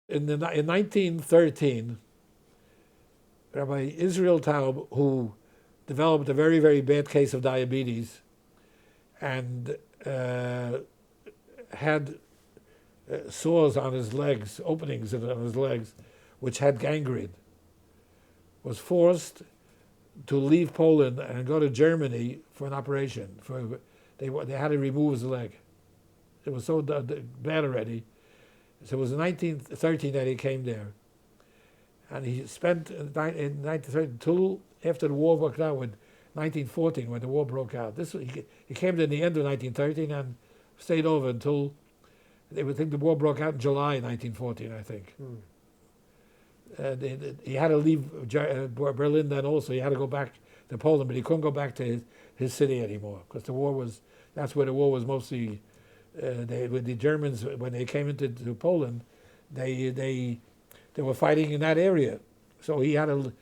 In 1913, Rabbi Yisrael Taub, who developed a very, very bad case of diabetes and had sores on his legs, openings on his legs, which had gangrene, was forced to leave Poland and go to Germany for an operation. They had to remove his leg. It was so bad already. So it was in 1913 that he came there. And he spent in 1913 until after the war broke out, with 1914, when the war broke out. He came there in the end of 1913 and stayed over until, they would think the war broke out in July 1914, I think. He had to leave Berlin then also. He had to go back to Poland, but he couldn't go back to his city anymore, because that's where the war was mostly. With the Germans, when they came into Poland, they were fighting in that area. So that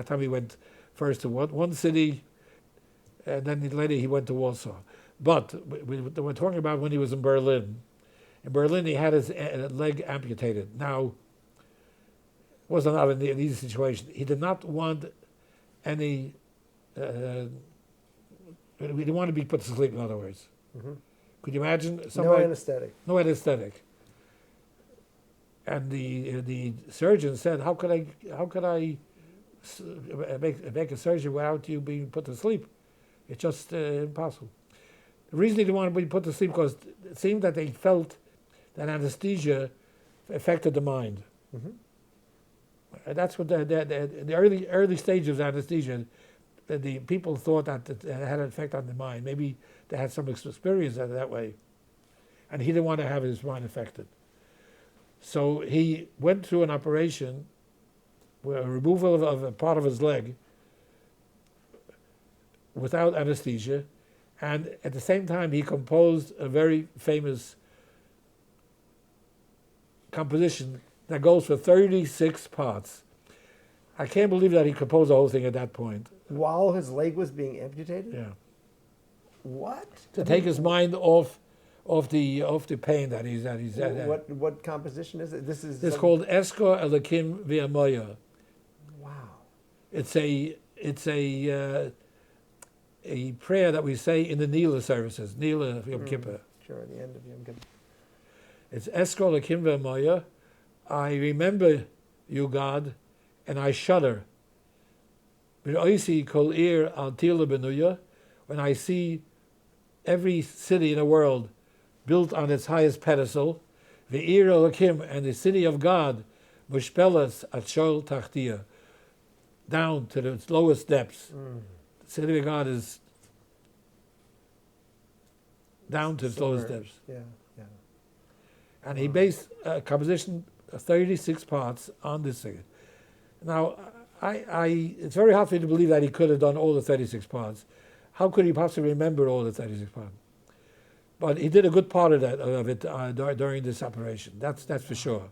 time he went first to one city, and then later he went to Warsaw. But we're talking about when he was in Berlin. In Berlin, he had his leg amputated. Now, it was not an easy situation. He did not want any. He didn't want to be put to sleep, in other words. Mm-hmm. Could you imagine somebody? No anesthetic. No anesthetic. And the surgeon said, "How could I make a surgery without you being put to sleep? It's just impossible." The reason he didn't want to be put to sleep because it seemed that they felt that anesthesia affected the mind. Mm-hmm. And that's what the early stages of anesthesia. The people thought that it had an effect on the mind. Maybe they had some experience that way. And he didn't want to have his mind affected. So he went through an operation, a removal of a part of his leg without anesthesia, and at the same time he composed a very famous composition that goes for 36 parts. I can't believe that he composed the whole thing at that point. While his leg was being amputated? Yeah. What? To take his mind off the pain that he's What composition is it? This is called Esko Elakim V'Amoya. Wow. It's a prayer that we say in the Nila services, Nila Yom Kippur. Sure, at the end of Yom Kippur. It's Esko Elakim V'Amoya. I remember you, God, and I shudder. When I see every city in the world built on its highest pedestal, Ve'ir Elokim, and the city of God, Mushpelas Atshol Tachtia, down to the lowest depths. The city of God is down to its lowest depths. Yeah. And he based a composition of 36 parts on this thing. Now, it's very hard for me to believe that he could have done all the 36 parts. How could he possibly remember all the 36 parts? But he did a good part of it during this operation. That's for sure.